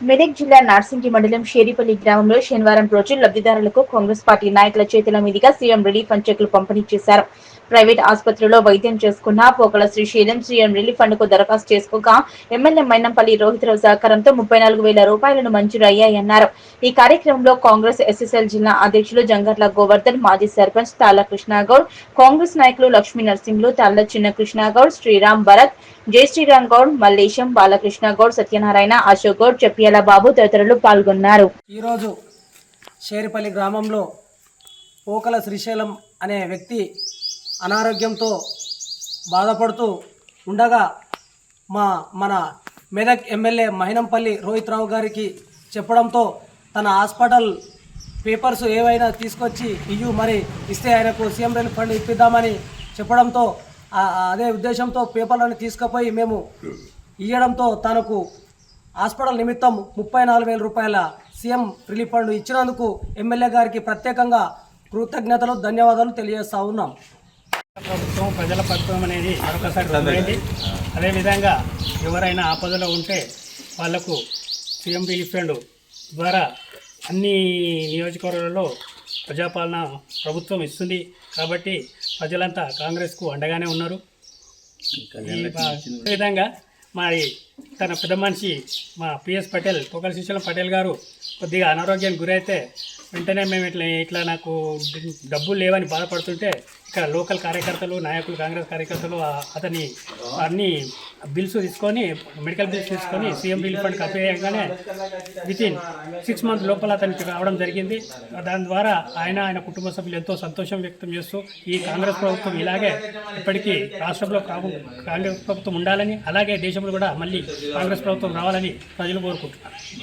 మెదక్ జిల్లా నార్సింగి మండలం షేరిపల్లి గ్రామంలో శనివారం రోజు లబ్ధిదారులకు కాంగ్రెస్ పార్టీ నాయకుల చేతుల మీదుగా సీఎం రిలీఫ్ ఫండ్ చెక్కులు పంపిణీ చేశారు. ప్రైవేట్ ఆసుపత్రిలో వైద్యం చేసుకున్న Pokala Srisailam CM relief fund కు దరఖాస్తు చేసుకోగా ఎమ్మెల్యే మైనంపల్లి రోహితరావు సహకారంతో 34,000 రూపాయలను మంజూరు అయ్యాయన్నారు. ఈ కార్యక్రమంలో కాంగ్రెస్ ఎస్ఎస్ఎల్ జిల్లా అధ్యక్షులు జంగర్ల గోవర్ధన్, మాజీ సర్పంచ్ తాళ్ల కృష్ణాగౌడ్, కాంగ్రెస్ నాయకులు లక్ష్మీ నర్సింహులు, తాళ్ల చిన్న కృష్ణాగౌడ్, శ్రీరామ్ భరత్, జై శ్రీరామ్ గౌడ్, మల్లేశం, బాలకృష్ణ గౌడ్, సత్యనారాయణ, అశోక్ గౌడ్, చెప్పియాల బాబు తదితరులు పాల్గొన్నారు. ఈరోజు షేరిపల్లి గ్రామంలో పోకల శ్రీశైలం అనే వ్యక్తి అనారోగ్యంతో బాధపడుతూ ఉండగా మన మెదక్ ఎమ్మెల్యే మైనంపల్లి రోహితరావు గారికి చెప్పడంతో తన హాస్పిటల్ పేపర్స్ ఏవైనా తీసుకొచ్చి మరి ఇస్తే ఆయనకు సీఎం రిలీఫ్ ఫండ్ ఇప్పిద్దామని చెప్పడంతో అదే ఉద్దేశంతో పేపర్లను తీసుకుపోయి మేము ఇవ్వడంతో తనకు హాస్పిటల్ నిమిత్తం 34,000 రూపాయల సీఎం రిలీఫ్ ఫండ్ ఇచ్చినందుకు ఎమ్మెల్యే గారికి ప్రత్యేకంగా కృతజ్ఞతలు, ధన్యవాదాలు తెలియజేస్తా ఉన్నాం. ప్రభుత్వం ప్రజల ప్రభుత్వం అనేది మరొకసారి రుజువైంది. అదేవిధంగా ఎవరైనా ఆపదలో ఉంటే వాళ్లకు సీఎం రిలీఫ్ ఫండ్ ద్వారా అన్ని నియోజకవర్గాలలో ప్రజాపాలన ప్రభుత్వం ఇస్తుంది. కాబట్టి ప్రజలంతా కాంగ్రెస్కు అండగానే ఉన్నారు. అదేవిధంగా తన పెద్ద మనిషి మా పిఎస్ పటేల్, పోకల శ్రీశైలం పటేల్ గారు కొద్దిగా అనారోగ్యానికి గురైతే వెంటనే మేము ఇట్లా నాకు డబ్బులు లేవని బాధపడుతుంటే ఇక్కడ లోకల్ కార్యకర్తలు, నాయకులు, కాంగ్రెస్ కార్యకర్తలు అతని అన్ని బిల్స్ తీసుకొని, మెడికల్ బిల్స్ తీసుకొని సీఎం రిలీఫ్ ఫండ్కి అప్పేయగానే వితిన్ 6 months లోపల అతనికి రావడం జరిగింది. దాని ద్వారా ఆయన కుటుంబ సభ్యులు ఎంతో సంతోషం వ్యక్తం చేస్తూ ఈ కాంగ్రెస్ ప్రభుత్వం ఇలాగే ఇప్పటికీ రాష్ట్రంలో కాంగ్రెస్ ప్రభుత్వం ఉండాలని, అలాగే దేశంలో కూడా మళ్ళీ కాంగ్రెస్ ప్రభుత్వం రావాలని ప్రజలు కోరుకుంటున్నారు.